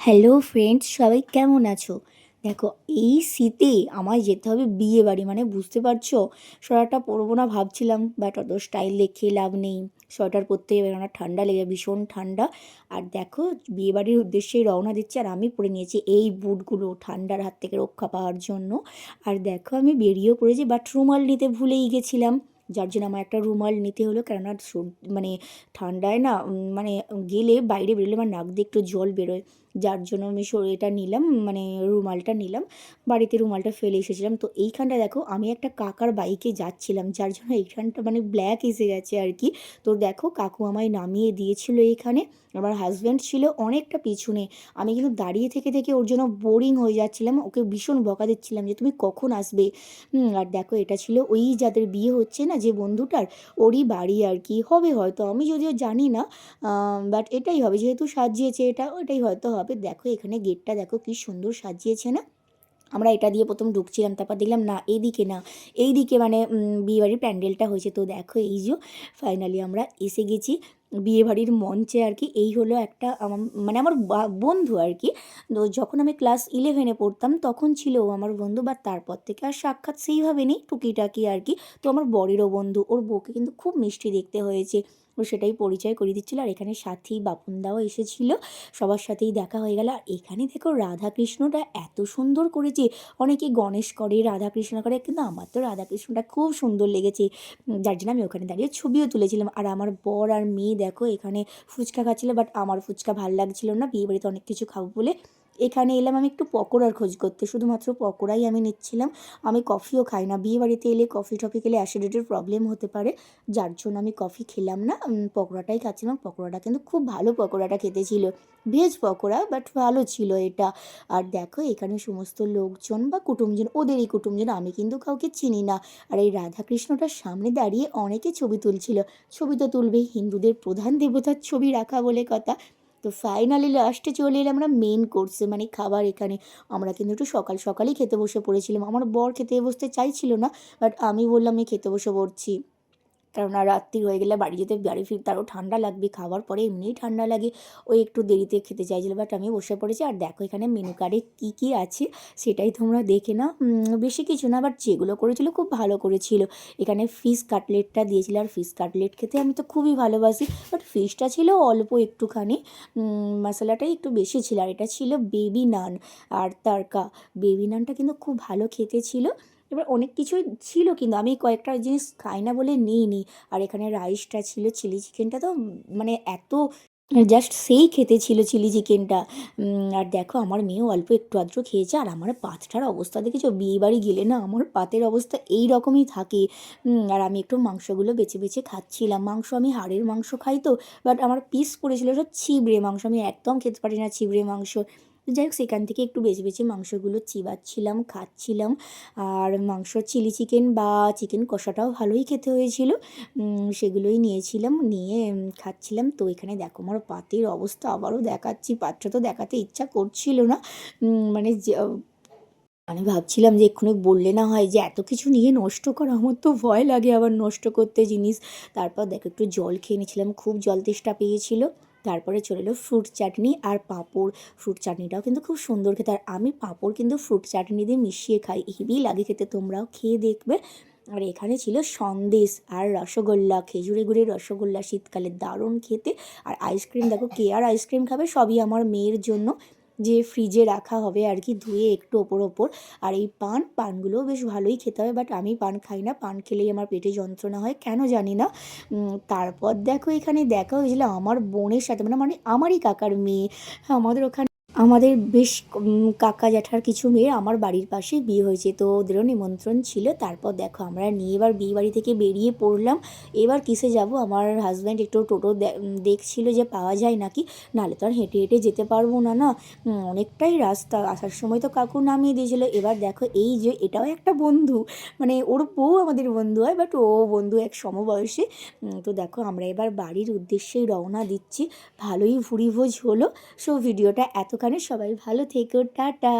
Hello friends, সবাই কেমন আছো? দেখো, এই শীতে আমায় যেতে হবে বিয়ে বাড়ি, মানে বুঝতে পারছো। সোয়েটারটা পরবো না ভাবছিলাম, বাট অত স্টাইল দেখে লাভ নেই। সোয়েটার পরতে হবে না, ঠান্ডা লেগে, ভীষণ ঠান্ডা। আর দেখো, বিয়ে বাড়ির উদ্দেশ্যেই রওনা দিচ্ছি, আর আমি পরে নিয়েছি এই বুটগুলো ঠান্ডার হাত থেকে রক্ষা পাওয়ার জন্য। আর দেখো, আমি বেরিয়েও পড়েছি, বাট রুমাল নিতে ভুলেই গেছিলাম। যার জন্য আমার একটা রুমাল নিতে হলো, কেননা মানে ঠান্ডায় না, মানে গেলে, বাইরে বেরোলে আমার নাক দিয়ে একটু জল বেরোয়। যার জন্য আমি এটা নিলাম, মানে রুমালটা নিলাম। বাড়িতে রুমালটা ফেলে এসেছিলাম। তো এইখানটা দেখো, আমি একটা কাকার বাইকে যাচ্ছিলাম, যার জন্য এইখানটা মানে ব্ল্যাক এসে গেছে আর কি। তো দেখো, কাকু আমায় নামিয়ে দিয়েছিল এইখানে। আমার হাজব্যান্ড ছিল অনেকটা পিছনে। আমি কিন্তু দাঁড়িয়ে থেকে থেকে ওর জন্য বোরিং হয়ে যাচ্ছিলাম, ওকে ভীষণ বকা দিচ্ছিলাম যে তুমি কখন আসবে। আর দেখো, এটা ছিল ওই যাদের বিয়ে হচ্ছে না, যে বন্ধুটার, ওরই বাড়ি আর কি হবে হয়তো, আমি যদিও জানি না। বাট এটাই হবে, যেহেতু সাজিয়েছে এটা, ওটাই হয়তো হবে। দেখো, এখানে গেটটা দেখো কি সুন্দর সাজিয়েছে না। আমরা এটা দিয়ে প্রথম ঢুকছিলাম, তারপর দেখলাম না, এইদিকে না, এইদিকে মানে বিয়েবাড়ির প্যান্ডেলটা হয়েছে। তো দেখো, এই যে ফাইনালি আমরা এসে গেছি বিয়েবাড়ির মঞ্চে আর কি। এই হলো একটা মানে আমার বন্ধু আর কি। তো যখন আমি ক্লাস 11-এ পড়তাম তখন ছিল ও আমার বন্ধু, বা তারপর থেকে আর সাক্ষাৎ সেইভাবে নেই, টুকিটাকি আর কি। তো আমার বরেরও বন্ধু, ওর বউকে কিন্তু খুব মিষ্টি দেখতে হয়েছে। ও সেটাই পরিচয় করিয়ে দিচ্ছিলো। আর এখানে সাথী বাপনদাও এসেছিলো, সবার সাথেই দেখা হয়ে গেল। আর এখানে দেখো, রাধাকৃষ্ণটা এত সুন্দর করেছে। অনেকে গণেশ করে, রাধাকৃষ্ণ করে, কিন্তু আমার তো রাধাকৃষ্ণটা খুব সুন্দর লেগেছে। যার জন্য আমি ওখানে দাঁড়িয়ে ছবিও তুলেছিলাম। আর আমার বর আর মেয়ে দেখো এখানে ফুচকা খাচ্ছিলো, বাট আমার ফুচকা ভাল লাগছিল না, বিয়ে বাড়িতে অনেক কিছু খাবো বলে। এখানে এলাম আমি একটু পকোড়ার খোঁজ করতে, শুধুমাত্র পকোড়াই আমি নিচ্ছিলাম। আমি কফিও খাই না, বিয়ে বাড়িতে এলে কফি টফি খেলে অ্যাসিডিটির প্রবলেম হতে পারে। যার জন্য আমি কফি খেলাম না, পকোড়াটাই খাচ্ছিলাম। পকোড়াটা কিন্তু খুব ভালো, পকোড়াটা খেতে ছিল, ভেজ পকোড়া, বাট ভালো ছিল এটা। আর দেখো, এখানে সমস্ত লোকজন বা কুটুমজন, ওদেরই কুটুমজন, আমি কিন্তু কাউকে চিনি না। আর এই রাধাকৃষ্ণটার সামনে দাঁড়িয়ে অনেকে ছবি তুলছিল। ছবি তো তুলবেই, হিন্দুদের প্রধান দেবতার ছবি রাখা বলে কথা। তো ফাইনালি লাস্টে চলে এলাম আমরা মেন কোর্সে, মানে খাবার এখানে। আমরা কিন্তু একটু সকাল সকালই খেতে বসে পড়েছিলাম, আমার বর খেতে বসতে চাইছিল না, বাট আমি বললাম আমি খেতে বসে পড়ছি। কেননা রাত্রি হয়ে গেলে বাড়ি যেতে, বাড়ি ফিরতে আরও ঠান্ডা লাগবে, খাওয়ার পরে এমনিই ঠান্ডা লাগে। ওই একটু দেরিতে খেতে চাইছিল, বাট আমি বসে পড়েছি। আর দেখো, এখানে মেনু কার্ডে কী কী আছে সেটাই তোমরা দেখে নাও। বেশি কিছু না, বাট যেগুলো করেছিল খুব ভালো করেছিল। এখানে ফিশ কাটলেটটা দিয়েছিল, আর ফিশ কাটলেট খেতে আমি তো খুবই ভালোবাসি, বাট ফিশটা ছিল অল্প একটুখানি, মশলাটাই একটু বেশি ছিল। আর এটা ছিল বেবি নান আর তারকা। বেবি নানটা কিন্তু খুব ভালো খেতে ছিল। এবার অনেক কিছুই ছিল, কিন্তু আমি কয়েকটা জিনিস খাই না বলে নিইনি। আর এখানে রাইসটা ছিল, চিলি চিকেনটা তো মানে এত জাস্ট সেই খেতে ছিল চিলি চিকেনটা। আর দেখো, আমার মেয়েও অল্প একটু আধটু খেয়েছে। আর আমার পাতটার অবস্থা দেখেছো, বিয়ে বাড়ি গেলে না আমার পাতের অবস্থা এই রকমই থাকে। আর আমি একটু মাংসগুলো বেছে বেছে খাচ্ছিলাম। মাংস, আমি হাড়ের মাংস খাই তো, বাট আমার পিস পড়েছিল সব ছিবড়ে মাংস, আমি একদম খেতে পারি না ছিবড়ে মাংস। যাই হোক, সেখান থেকে একটু বেছে বেছে মাংসগুলো চিবাচ্ছিলাম, খাচ্ছিলাম। আর মাংস, চিলি চিকেন বা চিকেন কষাটাও ভালোই খেতে হয়েছিল। সেগুলোই নিয়েছিলাম, নিয়ে খাচ্ছিলাম। তো এখানে দেখো, আমার পাতের অবস্থা আবারও দেখাচ্ছি, পাতটা তো দেখাতে ইচ্ছা করছিল না। মানে যে আমি ভাবছিলাম যে এক্ষুনি বললে না হয় যে এত কিছু নিয়ে নষ্ট করা, আমার তো ভয় লাগে আবার নষ্ট করতে জিনিস। তারপর দেখো, একটু জল খেয়ে নিয়েছিলাম, খুব জল তেষ্টা পেয়েছিল। তারপরে চলে এলো ফ্রুট চাটনি আর পাঁপড়। ফ্রুট চাটনিটাও কিন্তু খুব সুন্দর খেতে, আর আমি পাঁপড় কিন্তু ফ্রুট চাটনি দিয়ে মিশিয়ে খাই, হেবি লাগে খেতে, তোমরাও খেয়ে দেখবে। আর এখানে ছিল সন্দেশ আর রসগোল্লা, খেজুরে গুড়ের রসগোল্লা, শীতকালে দারুণ খেতে। আর আইসক্রিম দেখো, কে আর আইসক্রিম খাবে, সবই আমার মেয়ের জন্য, যে ফ্রিজে রাখা হবে আর কি, ধুয়ে একটু ওপর ওপর। আর এই পানগুলোও বেশ ভালোই খেতে হবে, বাট আমি পান খাই না, পান খেলেই আমার পেটে যন্ত্রণা হয়, কেন জানি না। তারপর দেখো, এখানে দেখা হয়েছিল আমার বোনের সাথে, মানে মানে আমারই কাকার মেয়ে। আমাদের ওখানে আমাদের বেশ কাকা জ্যাঠার কিছু মেয়ে আমার বাড়ির পাশেই বিয়ে হয়েছে, তো ওদেরও নিমন্ত্রণ ছিল। তারপর দেখো, আমরা নিয়ে এবার বিয়ে বাড়ি থেকে বেরিয়ে পড়লাম। এবার কিসে যাব, আমার হাজব্যান্ড একটু টোটো দেখছিল যে পাওয়া যায় নাকি, নাহলে তো আর হেঁটে হেঁটে যেতে পারবো না, না। অনেকটাই রাস্তা, আসার সময় তো কাকু নামিয়ে দিয়েছিল। এবার দেখো, এই যে এটাও একটা বন্ধু, মানে ওর বউ আমাদের বন্ধু হয়, বাট ও বন্ধু এক সমবয়সী। তো দেখো, আমরা এবার বাড়ির উদ্দেশ্যেই রওনা দিচ্ছি। ভালোই ভুরিভোজ হলো। সো ভিডিওটা এতখানি, সবাই ভালো থেকো, টাটা।